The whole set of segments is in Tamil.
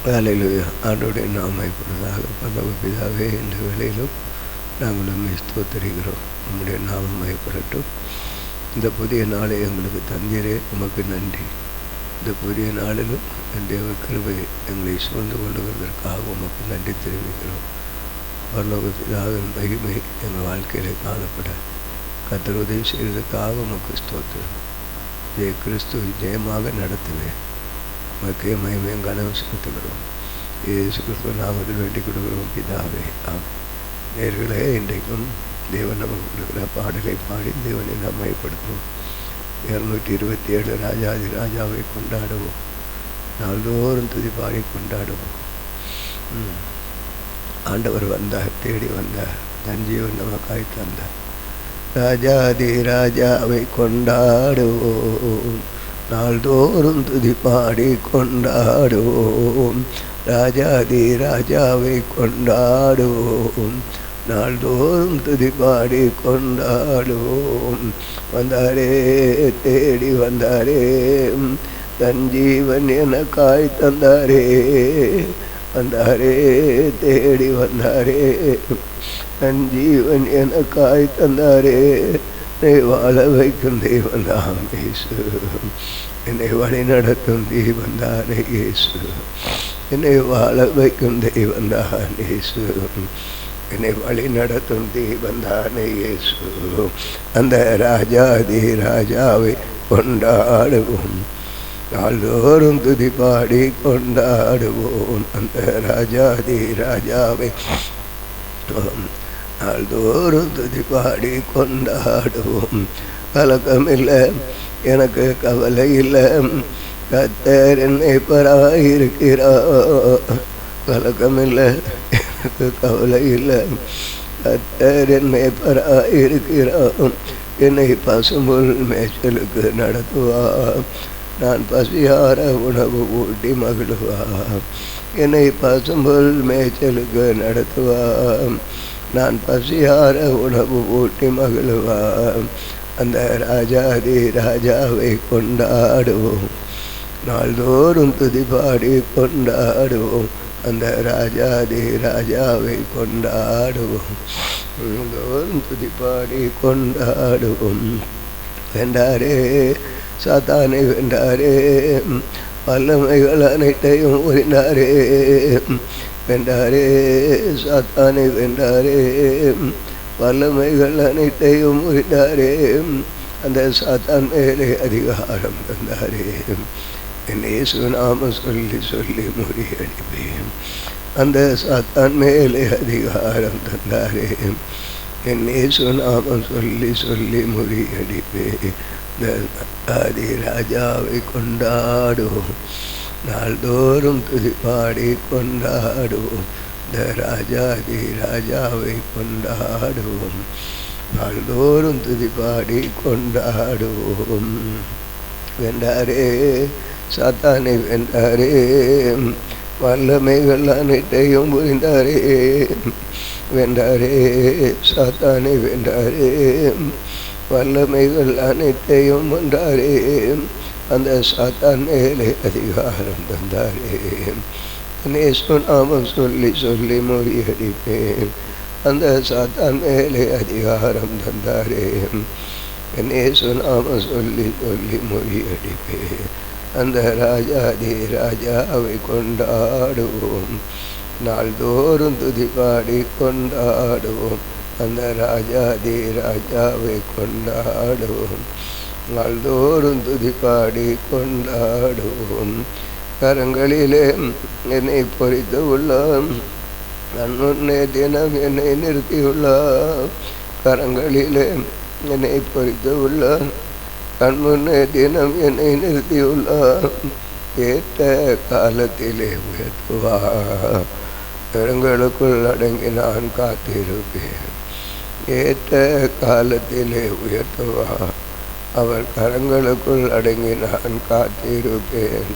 வேலையில் ஆண்டோடைய நாமைப்படுவதாக பரலோக பிதாவே, இந்த வேளையிலும் நாங்கள் உம்மை ஸ்தோத்திரிக்கிறோம். உம்முடைய நாமம் மயப்படட்டும். இந்த புதிய நாளை எங்களுக்கு தந்தீரே, உமக்கு நன்றி. இந்த புதிய நாளிலும் என் தேவ கிருபை எங்களை சூழ்ந்து கொள்ளுவதற்காக உமக்கு நன்றி தெரிவிக்கிறோம். பரலோக பிதாவின் மகிமை எங்கள் வாழ்க்கையில் காணப்பட கர்த்தர் உதவி செய்வதற்காக உமக்கு ஸ்தோத்திரம். ஜெய கிறிஸ்து ஜெயமாக நடத்துவேன். உமக்கு மகிமையும் கனவு செலுத்துகிறோம். இயேசு கிறிஸ்துவ நாமத்தில் வேண்டிக் கொடுக்கிறோம் பிதாவே. நேர்களே, இன்றைக்கும் தேவன் நமக்கு கொடுக்கிற பாடலை பாடி தேவனை நாம் மயப்படுத்துவோம். 227 ராஜாதி ராஜாவை கொண்டாடுவோம். நாள்தோறும் துதி பாடி கொண்டாடுவோம். ஆண்டவர் வந்தார், தேடி வந்தார், தன் ஜீவன் நமக்காய் தந்தார். ராஜாதி ராஜாவை கொண்டாடுவோம், நாள்தோறும் துதி பாடி கொண்டாடுவோம். ராஜாதி ராஜாவை கொண்டாடுவோம், நாள்தோறும் துதி பாடி கொண்டாடுவோம். வந்தாரே, தேடி வந்தாரே, தன் ஜீவன் எனக்காய் தந்தாரே. வந்தாரே, தேடி வந்தாரே, தன் ஜீவன் எனக்காய் தந்தாரே. என்னை வாழ வைக்கும் தெய்வன் தான் இயேசு, என்னை வழி நடத்தும் தெய்வன் தான் இயேசு, என்னை வாழ வைக்கும் தெய்வன் தான் இயேசு, என்னை வழி நடத்தும் தெய்வன் தான் இயேசு. அந்த ராஜாதி ராஜாவை கொண்டாடுவோம், நாள்தோறும் துதி பாடி கொண்டாடுவோம். அந்த ராஜாதி ராஜாவை நாள்தோறும் துதி பாடி கொண்டாடுவோம். கலக்கமில்லை, எனக்கு கவலை இல்லை, கர்த்தர் என்னை பராயிருக்கிறார். கலக்கமில்லை, எனக்கு கவலை இல்லை, கர்த்தர் என்னை பராயிருக்கிறார். என்னை பசும்புல் மேய்ச்சலுக்கு நடத்துவார், நான் பசியார உணவு ஊட்டி மகிழ்வார். என்னை பசும்புல் மேய்ச்சலுக்கு நடத்துவார், நான் பசியார உணவு ஊட்டி மகிழ்வார். அந்த ராஜாதி ராஜாவை கொண்டாடுவோம், நாள்தோறும் துதி பாடி கொண்டாடுவோம். அந்த ராஜாதி ராஜாவை கொண்டாடுவோம், நாள்தோறும் துதி பாடி கொண்டாடுவோம். வென்றாரே, சாத்தானை வென்றாரே, வல்லமைகள் அனைத்தையும் உரிந்தாரே. வென்றாரே, சாத்தானை வென்றாரே, வல்லமைகள் அனைத்தையும் உரிந்தாரே. அந்த சாத்தான் மேலே அதிகாரம் தந்தாரே. என் இயேசு நாம சொல்லி சொல்லி முறியடிப்பேன். அந்த சாத்தான் மேலே அதிகாரம் தந்தாரே. என் இயேசு நாம சொல்லி சொல்லி முறியடிப்பேன். ஆதி ராஜாவை கொண்டாடுவோம், நாள்தோறும் துதி பாடி கொண்டாடுவோம். இந்த ராஜாதி ராஜாவை கொண்டாடுவோம், நாள்தோறும் துதி பாடி கொண்டாடுவோம். வென்றாரே, சாத்தானை வென்றாரே, வல்லமைகள் அனைத்தையும் புரிந்தாரே. வென்றாரே, சாத்தானை வென்றாரே, வல்லமைகள் அனைத்தையும் வென்றாரே. அந்த சாத்தான் மேலே அதிகாரம் தந்தாரே. இயேசு நாமம் சொல்லி சொல்லி முறியடிப்பேன். அந்த சாத்தான் மேலே அதிகாரம் தந்தாரே. இயேசு நாமம் சொல்லி சொல்லி முறியடிப்பேன். அந்த ராஜாதி ராஜாவை கொண்டாடுவோம், நாள்தோறும் துதி பாடி கொண்டாடுவோம். அந்த ராஜாதி ராஜாவை கொண்டாடுவோம், நாள்தோறும் துதி பாடி கொண்டாடுவோம். கரங்களிலே என்னை பொறித்து உள்ளான், நான் முன்னே தினம் என்னை நிறுத்தியுள்ளான். கரங்களிலே என்னை பொறித்து உள்ளான், கண் முன்னே தினம் என்னை நிறுத்தியுள்ளான். ஏற்ற காலத்திலே உயர்த்துவார், கரங்களுக்குள் அடங்கி நான் காத்திருப்பேன். ஏற்ற காலத்திலே உயர்த்துவார், அவர் கரங்களுக்குள் அடங்கி நான் காத்திருப்பேன்.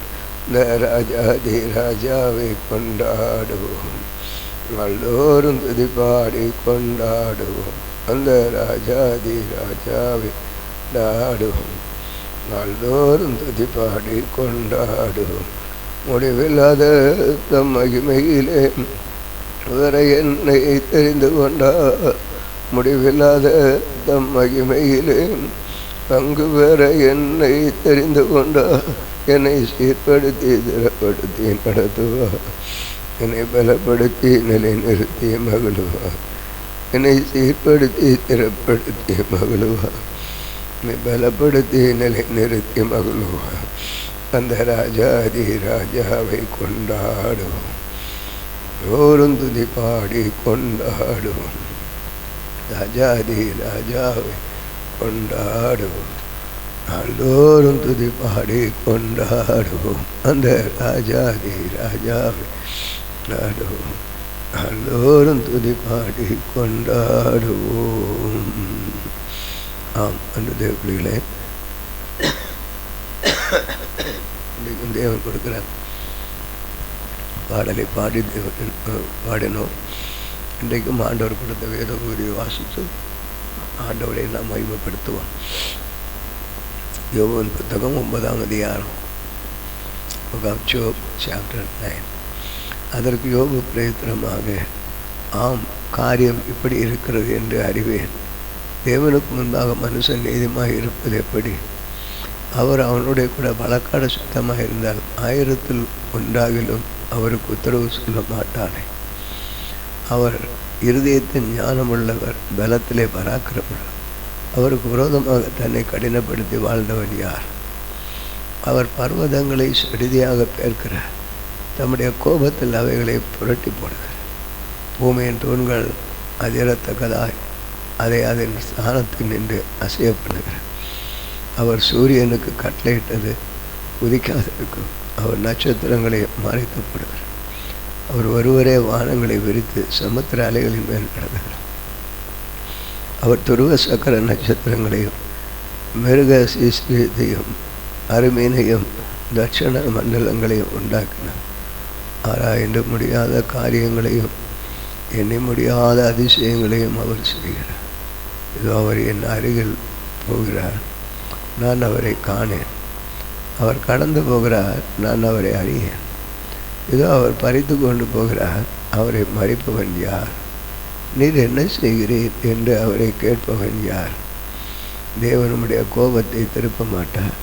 இந்த ராஜாதி ராஜாவை கொண்டாடுவோம், நாள்தோறும் துதி பாடி கொண்டாடுவோம். அந்த ராஜாதி ராஜாவை கொண்டாடுவோம், நாள்தோறும் துதி பாடி கொண்டாடுவோம். முடிவில்லாத தம் மகிமையிலே வரை என்னை தெரிந்து கொண்டார். முடிவில்லாத தம் மகிமையிலே பங்கு பெற என்னை தெரிந்து கொண்டார். என்னை சீர்படுத்தி திடப்படுத்தி நடத்துவார். என்னை பலப்படுத்தி நிலைநிறுத்தி மகிழுவார். என்னை சீர்படுத்தி திடப்படுத்தி மகிழுவார். என்னை பலப்படுத்தி நிலைநிறுத்தி மகிழுவார். அந்த ராஜாதி ராஜாவை கொண்டாடுவோம். எல்லோரும் துதி பாடி கொண்டாடுவோம். ராஜாதி ராஜாவை கொண்டாடுவோம். எல்லோரும் துதி பாடி கொண்டாடுவோம். அந்த ராஜாதி ராஜாவை கொண்டாடுவோம். எல்லோரும் துதி பாடி கொண்டாடுவோம். ஆம், அந்த தேவப்பிள்ளைகளே, தேவன் கொடுக்குற பாடலை பாடி பாடினோம். இன்றைக்கும் ஆண்டவர் கொடுத்த வேத பகுதியை வாசித்து ஆண்டவரை நாம் மகிமைப்படுத்துவோம். யோபு புத்தகம் 9ஆம் அதிகாரம், Job chapter 9. அதற்கு யோபு பிரயத்தனமாக, ஆம், காரியம் இப்படி இருக்கிறது என்று அறிவேன். தேவனுக்கு முன்பாக மனுஷன் நீதிமாக இருப்பது எப்படி? அவர் அவனுடைய கூட வழக்காட சுத்தமாக இருந்தால் 1000 ஒன்றாகிலும் அவருக்கு உத்தரவு சொல்ல மாட்டானே. அவர் இருதயத்தின் ஞானமுள்ளவர், பலத்திலே பராக்கிரமர். அவருக்கு விரோதமாக தன்னை கடினப்படுத்தி வாழ்ந்தவன் யார்? அவர் பர்வதங்களை செடிதியாக பேர்க்கிறார். தம்முடைய கோபத்தில் அவைகளை புரட்டி போடுகிறார். பூமியின் தூண்கள் அதிரத்தக்கதாய் அதை அதன் ஸ்தானத்தில் நின்று அசையப்படுகிறார். அவர் சூரியனுக்கு கட்டளையிட்டது உதிக்காதிருக்கும். அவர் நட்சத்திரங்களை மறைக்கப்படுகிறார். அவர் ஒருவரே வானங்களை விரித்து சமுத்திர அலைகளின் மேல் நடக்கிறார். அவர் துருவ சக்கர நட்சத்திரங்களையும் மிருக சீஸ்தியத்தையும் அருமீனையும் தட்சண மண்டலங்களையும் உண்டாக்கினார். ஆராய்ந்து முடியாத காரியங்களையும் எண்ணி முடியாத அதிசயங்களையும் அவர் செய்கிறார். இதோ அவர் என் அருகில் போகிறார், நான் அவரை காணேன். அவர் கடந்து போகிறார், நான் அவரை அறியேன். இதோ அவர் பறித்து கொண்டு போகிறார், அவரை மறிப்பவன் யார்? நீர் என்ன செய்கிறீர் என்று அவரை கேட்பவன் யார்? தேவனுடைய கோபத்தை திருப்ப மாட்டார்.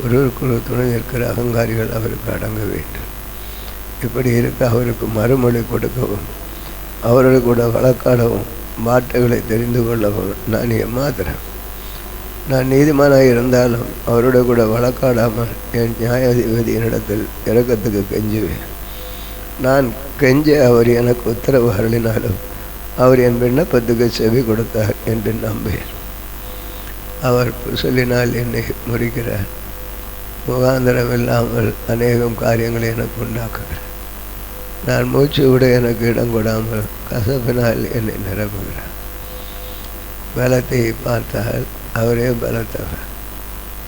ஒருவருக்குள்ள துணை நிற்கிற அகங்காரிகள் அவருக்கு அடங்க வேண்டும். இப்படி இருக்க அவருக்கு மறுமொழி கொடுக்கவும் அவரோடு கூட வழக்காடவும் வார்த்தைகளை தெரிந்து கொள்ளவும் நான் ஏமாத்துறேன். நான் நீதிமானாக இருந்தாலும் அவரோட கூட வழக்காடாமல் என் நியாயாதிபதியினிடத்தில் இரக்கத்துக்கு கெஞ்சுவேன். நான் கெஞ்ச அவர் எனக்கு உத்தரவு அருளினாலும் அவர் என் விண்ணப்பத்துக்கு செவி கொடுத்தார் என்று நம்பேன். அவர் குசலினால் என்னை முறிக்கிறார். முகாந்திரம் இல்லாமல் அநேகம் காரியங்களை எனக்கு உண்டாக்குகிறார். நான் மூச்சு விட எனக்கு இடம் கொடாமல் கசப்பினால் என்னை நிரப்புகிறார். பலத்தை பார்த்தால் அவரே பலத்தவர்.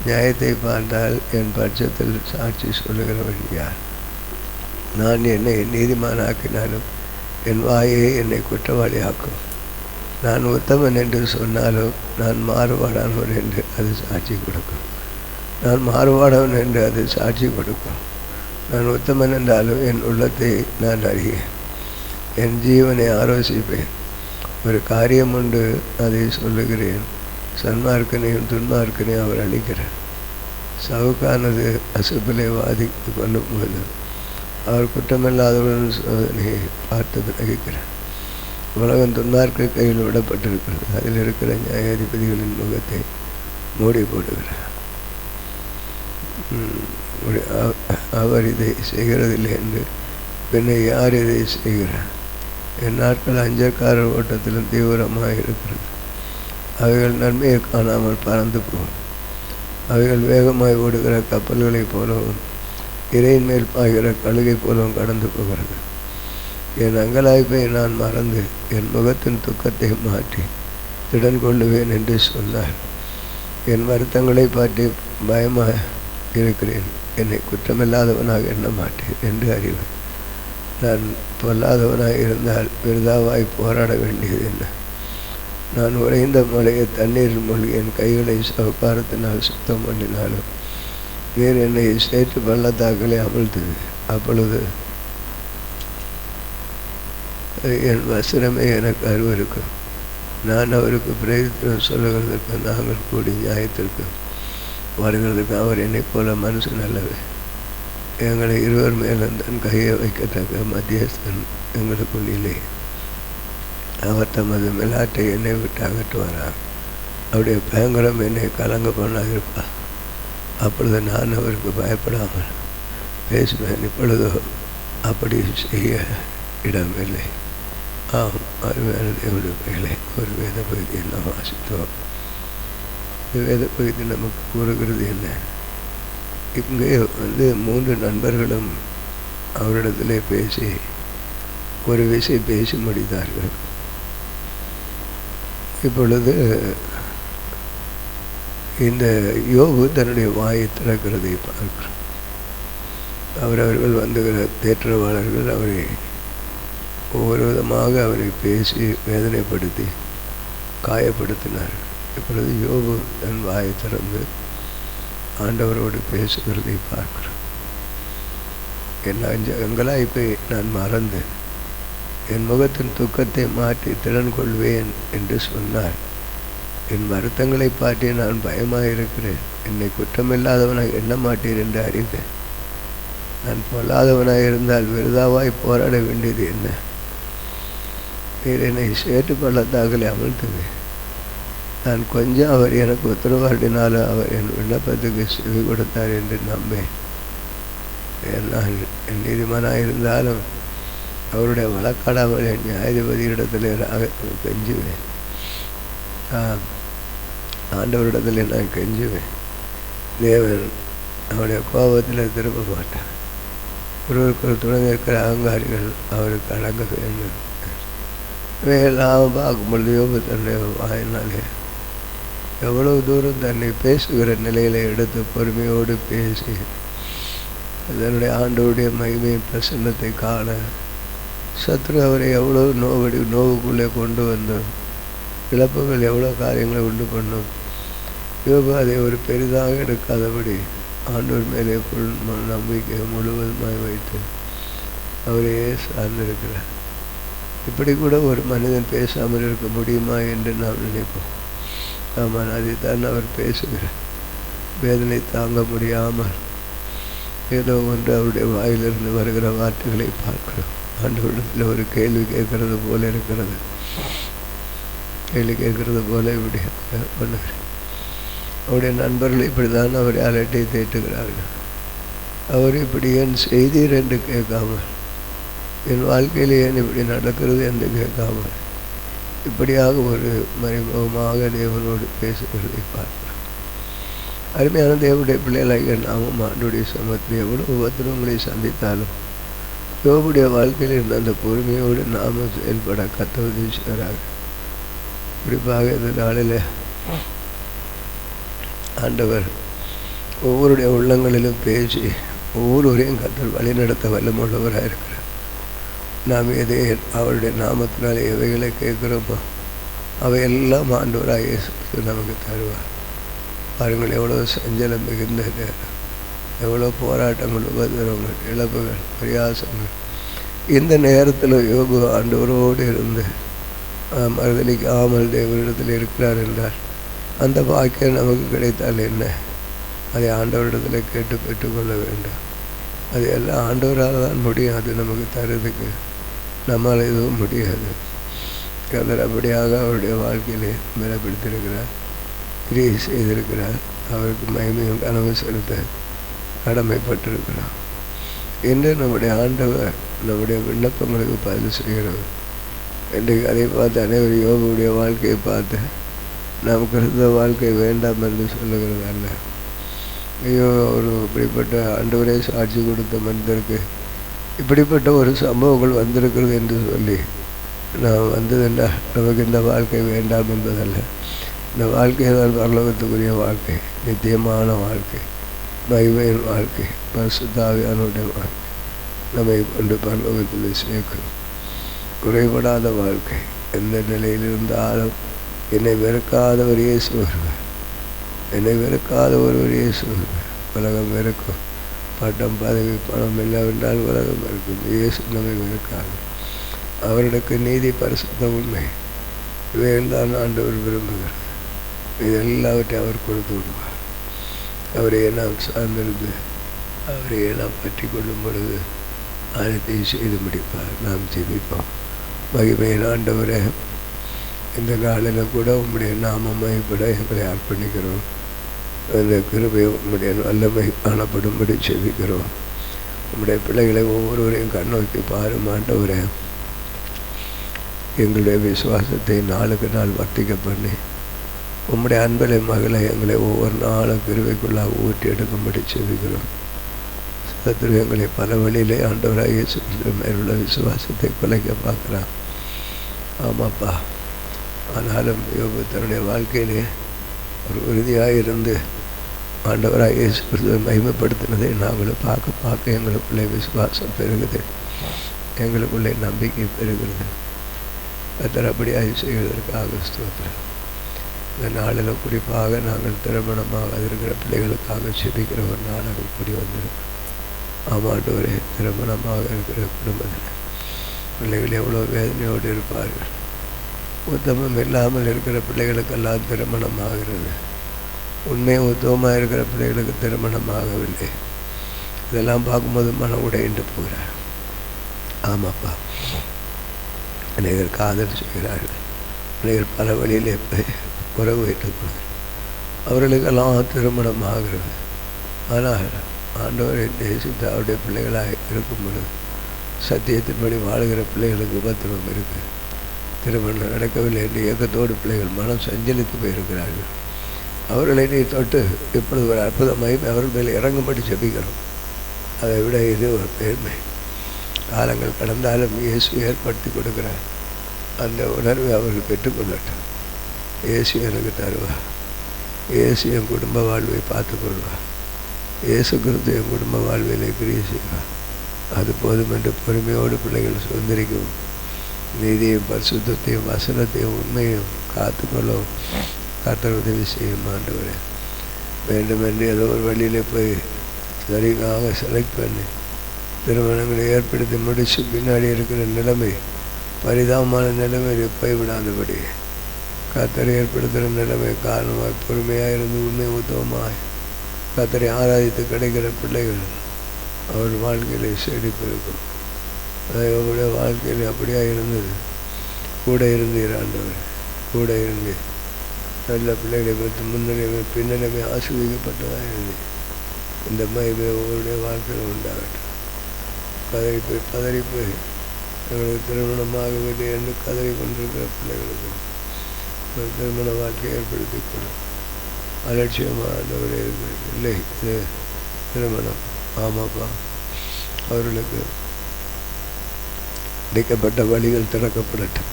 நியாயத்தை பார்த்தால் என் பட்சத்தில் சாட்சி சொல்லுகிறவன் யார்? நான் என்னை நீதிமானாக்கினாலும் என் வாயை என்னை குற்றவாளியாக்கும். நான் உத்தமன் என்று சொன்னாலும் நான் மாறுபாடானவன் என்று அது சாட்சி கொடுக்கும். நான் மாறுபாடவன் என்று அது சாட்சி கொடுக்கும். நான் உத்தமன் என்றாலும் என் உள்ளத்தை நான் அறியேன். என் ஜீவனை ஆலோசிப்பேன். ஒரு காரியம் உண்டு, அதை சொல்லுகிறேன். சன்மார்க்கனையும் துன்மார்க்கனையும் அவர் அளிக்கிறார். சவுக்கானது அசுப்பிலை வாதித்து கொள்ளும் போது அவர் குற்றமில்லாதவர்கள் சோதனையை பார்த்து கிரகிக்கிறார். உலகம் துன்மார்க்க கையில் விடப்பட்டிருக்கிறது. அதில் இருக்கிற நியாயாதிபதிகளின் முகத்தை மூடி போடுகிறார். அவர் இதை செய்கிறதில்லை என்று பின்ன யார் இதை செய்கிறார்? என் நாட்கள் அஞ்சற்காரர் ஓட்டத்திலும் தீவிரமாக இருக்கிறது. அவைகள் நன்மையை காணாமல் பறந்து போகும். அவைகள் வேகமாய் ஓடுகிற கப்பல்களைப் போலவும் இறையின் மேல் பாய்கிற கழுகை போலவும் கடந்து போகிறது. என் அங்கலாய்ப்பை நான் மறந்து என் முகத்தின் துக்கத்தை மாற்றி திடன் கொள்ளுவேன் என்று சொன்னார். என் வருத்தங்களை பற்றி பயமாக இருக்கிறேன். என்னை குற்றமில்லாதவனாக எண்ண மாட்டேன் என்று அறிவேன். நான் பொல்லாதவனாக இருந்தால் விருதாவாய் போராட வேண்டியது என்ன? நான் உறைந்த மலையை தண்ணீரில் மூழ்கி என் கைகளை சவுக்காரத்தினால் சுத்தம் பண்ணினாலும் நீர் என்னை சேற்று பள்ளத்தாக்களை அமிழ்த்துது. அப்பொழுது என் வசனமே எனக்கு அருவருக்கும், நான் அவருக்கு பிரயோஜனம் சொல்லுகிறதுக்கு நாங்கள் கூடி நியாயத்திற்கு வருகிறதுக்கு அவர் என்னை போல மனுஷன் அல்லவே. எங்களை இருவர் மேலும் தன் கையை வைக்கத்தக்க மத்தியஸ்தன் எங்களுக்குள் இல்லை. அவர் தமது மிலாட்டை என்னை விட்டு அகற்றுவாரார். அவருடைய பயங்கரம் என்னை கலங்க பண்ணாதிருப்பார். அப்பொழுது நான் அவருக்கு பயப்படாமல் பேசுவேன். இப்பொழுதோ அப்படி செய்ய இடமில்லை. ஆம், அருமையான தேவனுடைய பிள்ளைகளே, ஒரு வேத பகுதியை நாம் வாசித்தோம். இந்த வேத பகுதி நமக்கு கூறுகிறது என்ன? இங்கே 3 நண்பர்களும் அவரிடத்திலே பேசி ஒரு விஷயம் பேசி முடித்தார்கள். இப்பொழுது இந்த யோபு தன்னுடைய வாயை திறக்கிறதை பார்க்கிறோம். அவர்கள் வந்துகிற தேற்றவாளர்கள் அவரை ஒவ்வொரு விதமாக அவரை பேசி வேதனைப்படுத்தி காயப்படுத்தினார்கள். இப்பொழுது யோபு தன் வாயை திறந்து ஆண்டவரோடு பேசுகிறதை பார்க்கிறோம். எங்களாய்ப்பை நான் மறந்து என் முகத்தின் துக்கத்தை மாற்றி திறன் கொள்வேன் என்று சொன்னார். என் வருத்தங்களை பாட்டி நான் பயமாக இருக்கிறேன். என்னை குற்றமில்லாதவனாக எண்ண மாட்டீர் என்று அறிந்தேன். நான் பொல்லாதவனாக இருந்தால் விருதாவாய் போராட வேண்டியது என்ன? நீர் என்னை சேட்டு பள்ளத்தாக்களை அமர்த்துங்க. நான் கொஞ்சம் அவர் எனக்கு உத்தரவாடினாலும் அவர் என் விண்ணப்பத்துக்கு செவி கொடுத்தார் என்று நம்பேன். நான் என் நீதிமானாக இருந்தாலும் அவருடைய வழக்காடாமல் என் நியாயாதிபதியிடத்தில் கெஞ்சுவேன். ஆண்டவரிடத்தில் நான் கெஞ்சுவேன். தேவன் அவருடைய கோபத்தில் திரும்ப மாட்டான். ஒருவருக்கு ஒரு துணை இருக்கிற அகங்காரிகள் அவருக்கு அடங்க வேண்டும். இவையெல்லாம் பார்க்கும்பொழுது யோபு தன்னுடைய வாயினாலே எவ்வளவு தூரம் தன்னை பேசுகிற நிலையில் எடுத்து பொறுமையோடு பேசி அதனுடைய ஆண்டவருடைய மகிமையின் பிரசன்னத்தை காண சத்ரு அவரை எவ்வளோ நோவுக்குள்ளே கொண்டு வந்தோம். இழப்புகள் எவ்வளோ காரியங்களை உண்டு பண்ணோம். யோபு அதை ஒரு பெரிதாக எடுக்காதபடி ஆண்டவர் மேலே நம்பிக்கை முழுவதுமாக வைத்து அவரையே சார்ந்திருக்கிறார். இப்படி கூட ஒரு மனிதன் பேசாமல் இருக்க முடியுமா என்று நாம் நினைப்போம். ஆமாம், அதைத்தான் அவர் பேசுகிறார். வேதனை தாங்க முடியாமல் ஏதோ ஒன்று அவருடைய வாயிலிருந்து வருகிற வார்த்தைகளை பார்க்கிறோம். ஆண்டவரிடத்தில் ஒரு கேள்வி கேட்கறது போல இருக்கிறது. கேள்வி கேட்கறது போல இப்படி பண்ணுகிறேன். அவருடைய நண்பர்கள் இப்படி தான் அவரை அலட்டி தேட்டுகிறார்கள். அவர் இப்படி ஏன் செய்தீர் என்று கேட்காமல், என் வாழ்க்கையில் ஏன் இப்படி நடக்கிறது என்று கேட்காமல் இப்படியாக ஒரு மறைமுகமாக தேவனோடு பேசுகிறதை பார்க்கிறோம். அருமையான தேவனுடைய பிள்ளைகளாக நாமும் ஆண்டுடைய சமத்தில் எவ்வளவு உபத்திரவங்களை சந்தித்தாலும் யோபுடைய வாழ்க்கையில் இருந்த அந்த பொறுமையோடு நாமும் செயல்பட கத்த உதவி செய்கிறாங்க. குறிப்பாக இந்த நாளில் ஆண்டவர் ஒவ்வொருடைய உள்ளங்களிலும் பேசி ஒவ்வொருவரையும் கத்தர் வழிநடத்த வல்லமுள்ளவராக இருக்கிறார். நாம் எதை அவருடைய நாமத்தினால் எவைகளை கேட்குறோமோ அவையெல்லாம் ஆண்டவராக இயேசு நமக்கு தருவார். பாருங்கள், எவ்வளோ சஞ்சலம் மிகுந்த நேரம், எவ்வளோ போராட்டங்கள், உபதிரவங்கள், இழப்புகள், பரியாசங்கள். இந்த நேரத்தில் யோபு ஆண்டவரோடு இருந்து மறுதளிக்காமல் தேவனிடத்தில் இருக்கிறார் என்றார். அந்த பாக்கியம் நமக்கு கிடைத்தால் என்ன? அதை ஆண்டவரிடத்தில் கேட்டு பெற்றுக்கொள்ள வேண்டும். அது எல்லாம் ஆண்டவரால் தான் முடியும். அது நமக்கு தரதுக்கு நம்மால் எதுவும் முடியாது. கர்த்தர் அப்படியாக அவருடைய வாழ்க்கையிலே மேலப்படுத்தியிருக்கிறார், கிரியை செய்திருக்கிறார். அவருக்கு மகிமையும் கனவு செலுத்த கடமைப்பட்டிருக்கிறார். இன்று நம்முடைய ஆண்டவர் நம்முடைய விண்ணப்பங்களுக்கு பதில் செய்கிறவர். இன்றைக்கு அதை பார்த்து அனைவரும் யோபுடைய வாழ்க்கையை பார்த்து நமக்கு இருந்த வாழ்க்கை வேண்டாம் என்று சொல்லுகிறது அல்ல. ஐயோ, அவர் இப்படிப்பட்ட ஆண்டவரே சாட்சி கொடுத்த மனிதருக்கு இப்படிப்பட்ட ஒரு சம்பவங்கள் வந்திருக்கிறது என்று சொல்லி நாம் வந்ததுன்னா நமக்கு இந்த வாழ்க்கை வேண்டாம் என்பதல்ல. இந்த வாழ்க்கை தான் பரலோகத்துக்குரிய வாழ்க்கை, நித்தியமான வாழ்க்கை, மகிமையின் வாழ்க்கை, பரிசுத்த ஆவியானவருடைய வாழ்க்கை, நம்மை கொண்டு பரலோகத்தில் சேர்க்கும் குறைபடாத வாழ்க்கை. எந்த நிலையில் இருந்தாலும் என்னை வெறுக்காதவர் இயேசு வருவார். என்னை வெறுக்காத ஒருவர் இயேசு வருவார். உலகம் வெறுக்கும், பட்டம் பதவி பணம் இல்லாவிட்டால் உலகம் இருக்கும். இயேசு நம்மை இருக்காங்க. அவருக்கு நீதி பரிசுத்த உண்மை இவையெல்லாம் ஆண்டவர் விரும்புகிறார். இது எல்லாவற்றையும் அவர் கொடுத்து விடுவார். அவரையே நாம் சார்ந்திருந்து அவரையே நாம் பற்றி கொள்ளும் பொழுது அனைத்தையும் செய்து முடிப்பார். நாம் ஜெபிப்போம். மகிமையின் ஆண்டவரே, இந்த நாளில் கூட உம்முடைய நாமம் மகிமைப்பட எங்களை அர்ப்பணிக்கிறோம். அந்த கிருபை உம்முடைய வல்லமை காணப்படும்படி ஜெபிக்கிறோம். உம்முடைய பிள்ளைகளை ஒவ்வொருவரையும் கண்ணோக்கி பாரும் ஆண்டவரே. எங்களுடைய விசுவாசத்தை நாளுக்கு நாள் வர்த்திக்க பண்ணி உம்முடைய அன்பலை மகளை எங்களை ஒவ்வொரு நாளும் கிருபைக்குள்ளாக ஊற்றி எடுக்கும்படி செவிக்கிறோம். சத்துரு எங்களை பல வழியிலே ஆண்டவராக இயேசு கிறிஸ்து மேலுள்ள விசுவாசத்தை குலைக்க பார்க்குறான். ஆமாப்பா, ஆனாலும் யோபு தன்னுடைய வாழ்க்கையிலே ஒரு உறுதியாக இருந்து ஆண்டவராக இயேசு கிறிஸ்துவை மகிமைப்படுத்தினதை நாங்களும் பார்க்க எங்களுக்குள்ளே விசுவாசம் பெருகுது, எங்களுக்குள்ளே நம்பிக்கை பெருகிறது. கர்த்தர் அப்படியாக செய்வதற்காக ஸ்தோத்திரம். இந்த நாளில் குறிப்பாக நாங்கள் திருமணமாக இருக்கிற பிள்ளைகளுக்காக செபிக்கிற ஒரு நாடகம் கூடி வந்திருக்கோம். ஆமாண்டவரே, திருமணமாக இருக்கிற குடும்பத்தில் பிள்ளைகள் எவ்வளோ வேதனையோடு இருப்பார்கள். உத்தமம் இல்லாமல் இருக்கிற பிள்ளைகளுக்கெல்லாம் திருமணமாகிறது. உண்மை உத்தமமாக இருக்கிற பிள்ளைகளுக்கு திருமணமாகவில்லை. இதெல்லாம் பார்க்கும்போது மனம் உடைந்து போகிறார். ஆமாப்பா, அநேகர் காதல் செய்கிறார்கள், அநேகர் பல வழியிலே உறவு வைத்துக்கொள்கிறார். அவர்களுக்கெல்லாம் திருமணம் ஆகிறது. ஆனால் ஆண்டவரை நேசித்து அவருடைய பிள்ளைகளாக இருக்கும் பொழுது சத்தியத்தின்படி வாழ்கிற பிள்ளைகளுக்கு உபத்திரவம் இருக்குது. திருமணம் நடக்கவில்லை என்று இயக்கத்தோடு பிள்ளைகள் மனம் சஞ்சலித்து போயிருக்கிறார்கள். அவர்களை நீ தொட்டு இப்பொழுது ஒரு அற்புதமாயும் அவர்கள் மேல் இறங்கும்படி ஜெபிக்கிறோம். அதை விட இது ஒரு பெருமை. காலங்கள் கடந்தாலும் இயேசு ஏற்படுத்தி கொடுக்கிறார். அந்த உணர்வை அவர்கள் பெற்றுக்கொள்ளட்டும். இயேசு எனக்கு தருவார். இயேசு என் குடும்ப வாழ்வை பார்த்துக்கொள்வார். இயேசு கிறிஸ்து என் குடும்ப வாழ்விலே கிரியை செய்வார். அது போதும் என்று பொறுமையோடு பிள்ளைகள் சுதந்திரிக்கவும், நீதியையும் பரிசுத்தத்தையும் வசனத்தையும் உண்மையும் காத்துக்கொள்ளவும் கர்த்தர் உதவி செய்யும் ஆண்டவரே. வேண்டுமென்று ஏதோ ஒரு வழியில் போய் சரியாக செலக்ட் பண்ணி திருமணங்களை ஏற்படுத்தி முடித்து பின்னாடி இருக்கிற நிலைமை, பரிதாபமான நிலைமையை போய்விடாதபடி கர்த்தரை ஏற்படுத்துகிற நிலைமை காரணமாக பொறுமையாக இருந்து உண்மை உத்தவமாக கர்த்தரை ஆராதித்து கிடைக்கிற பிள்ளைகள் அவர் வாழ்க்கையிலே செழிப்பு இருக்கும். அவருடைய வாழ்க்கையில் அப்படியா இருந்தது. கூட இருந்தீர் ஆண்டவர், கூட இருந்து நல்ல பிள்ளைகளை பற்றி முன்னிலைமை பின்னணிமை ஆசிர்வதிக்கப்பட்டதாக இருந்தது. இந்த மகிமை ஒவ்வொருடைய வாழ்க்கையில் உண்டாகட்டும். பதறிப்போய் எங்களுக்கு திருமணமாகவில்லை என்று கதறி கொண்டிருக்கிற பிள்ளைகளுக்கு திருமண வாழ்க்கையை ஏற்படுத்திக் கொள்ளும். அலட்சியமானவரே இல்லை, இது திருமணம். ஆமாப்பா, அவர்களுக்கு அடைக்கப்பட்ட வழிகள் திறக்கப்படட்டும்.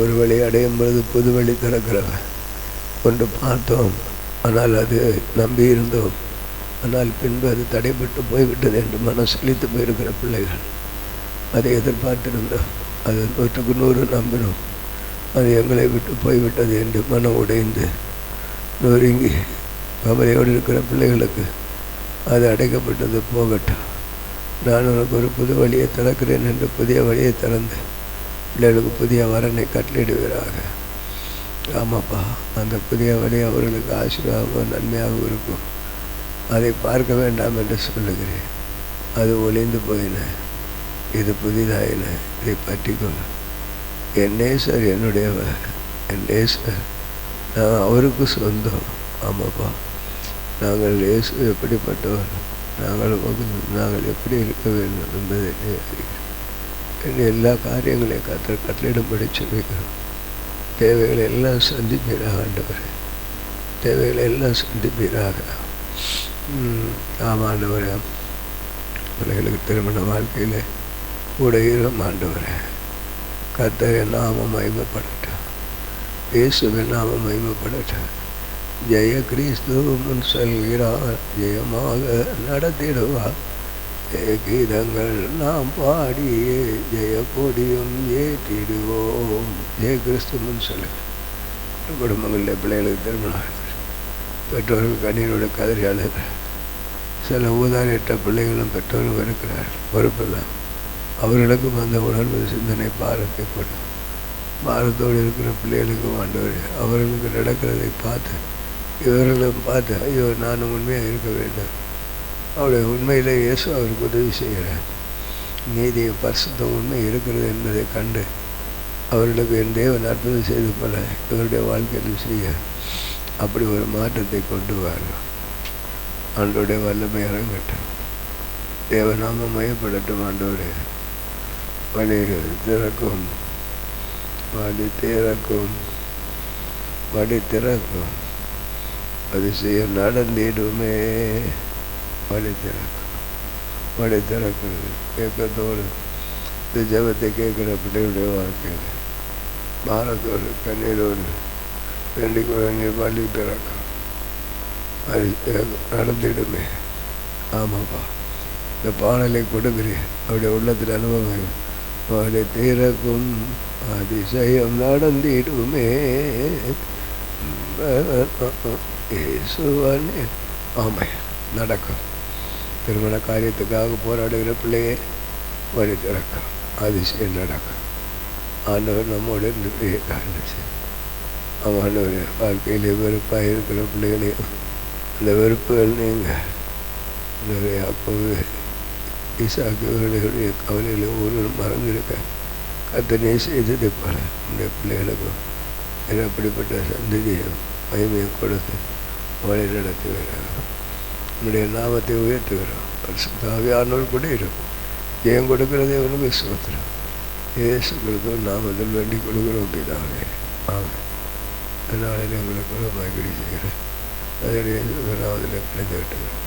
ஒரு வழி அடையும் பொழுது புது வழி திறக்கிறவன் கொண்டு பார்த்தோம், ஆனால் அது நம்பி இருந்தோம், ஆனால் பின்பு அது தடைப்பட்டு போய்விட்டது என்று மனம் செழித்து போயிருக்கிற பிள்ளைகள். அதை எதிர்பார்த்திருந்தோம், அது 100க்கு 100 நம்பினோம், அது எங்களை விட்டு போய்விட்டது என்று மனம் உடைந்து நொறுங்கி கவலையோடு இருக்கிற பிள்ளைகளுக்கு அது அடைக்கப்பட்டது போகட்டும். நான் உனக்கு ஒரு புது வழியை திறக்கிறேன் என்று புதிய வழியை திறந்து பிள்ளைகளுக்கு புதிய வரனை கட்டளிடுவீராக. ஆமாப்பா, அந்த புதிய வழி அவர்களுக்கு ஆசீர்வாதமாக நன்மையாக இருக்கும். அதை பார்க்க வேண்டாம் என்று சொல்லுகிறேன். அது ஒளிந்து போயின, இது புதிதாயின, இதை பற்றிக்கொள். என் நேசர் என்னுடையவர், என் நேசர் நான் அவருக்கு சொந்தம். ஆமாப்பா, நாங்கள் இயேசு எப்படிப்பட்டவர், நாங்கள் எப்படி இருக்க வேண்டும் என்பதை என் எல்லா காரியங்களையும் கட்டளிடும்படி சொல்லிக்கிறோம். தேவைகளை எல்லாம் சந்திப்பீராக ஆண்டவர், தேவைகளை எல்லாம் சந்திப்பீராக. ஆமாண்டவரே, பிள்ளைகளுக்கு திருமண வாழ்க்கையில் கூட இரும் ஆண்டவரே. கர்த்தரின் நாமம் மகிமைப்படட்டும், இயேசுவின் நாமம் மகிமைப்படட்டும். ஜெய கிறிஸ்து முன் செல்கிறார், ஜெயமாக நடத்திடுவார். ஜெய கீதங்கள் நாம் பாடியே ஜெய கொடியும் ஏற்றிடுவோம். ஜெய கிறிஸ்து முன் செல்கிறார். குடும்பங்களில் பிள்ளைகளுக்கு திருமணம், பெற்றோர்கள் கண்ணீரோட கதறி அழுகிற சில ஊதாரிட்ட பிள்ளைகளும் பெற்றோரும் இருக்கிறார், பொறுப்பு தான். அவர்களுக்கும் அந்த உணர்வு சிந்தனை பாரத்தை கொடு. பாரத்தோடு இருக்கிற பிள்ளைகளுக்கும் ஆண்டவர் அவர்களுக்கு நடக்கிறதை பார்த்து இவர்களும் பார்த்து ஐயோ நானும் உண்மையாக இருக்க வேண்டும். அவருடைய உண்மையில் இயேசு அவருக்கு உதவி செய்கிறார். நீதிய பரிசுத்தம் உண்மை இருக்கிறது என்பதை கண்டு அவர்களுக்கு என் தேவன் அற்புதம் செய்து போல இவருடைய வாழ்க்கையில் செய்ய அப்படி ஒரு மாற்றத்தை கொண்டு வாரும். ஆண்டோடைய வல்லமை இறங்கட்டும், தேவநாமம் மையப்படட்டும். ஆண்டோடைய வழி திறக்கும், வழி திறக்கும், வழி திறக்கும், அதிசயம் நடந்திடுமே. வழி திறக்கும், வழி திறக்கிறது கேட்கத்தோடு இந்த ஜபத்தை கேட்குற பிள்ளைகளுடைய வாழ்க்கையில் பாரத்தோடு கண்ணீரோடு வேண்டிக் கொள்ள வழி திறக்கும், அது நடந்திடுமே. ஆமாப்பா, இந்த பாடலை கொடுக்குறேன் அவருடைய உள்ளத்தில் அனுபவம். வழி திறக்கும், அதிசயம் நடந்திடுமே. இயேசுவானே ஆமை நடக்கும். திருமண காரியத்துக்காக போராடுகிற பிள்ளையே வழி திறக்கும், அதிசயம் நடக்கும். ஆண்டவர் நம்மோடு பெரிய காரியம் செய்யும். ஆண்டவர் வாழ்க்கையிலே வெறுப்பாக இருக்கிற பிள்ளைகளையும் அந்த வெறுப்புகள் நீங்கள் அப்போது ஈசாக்கு இவர்களுடைய கவலைகளை ஒருவர் மறந்திருக்க கத்தனை செய்ததை போல நம்முடைய பிள்ளைகளுக்கும் அப்படிப்பட்ட சந்ததியும் மகிமையும் கொடுத்து வழி நடத்துகிறார். நம்முடைய நாமத்தை உயர்த்துகிறோம். பரிசுத்தாவியானவர் கூட இருக்கும். ஜெயம் கொடுக்கிறதே அவனுக்கு ஸ்தோத்திரம். இயேசு கிறிஸ்துவின் நாமத்தில் வேண்டி கொடுக்குறோம் பிதாவே, ஆமென். அதனால எங்களுக்கு மகிழ்ச்சி செய்கிறேன். அதில் நாமத்தில் கிடைத்து விட்டுகிறேன்.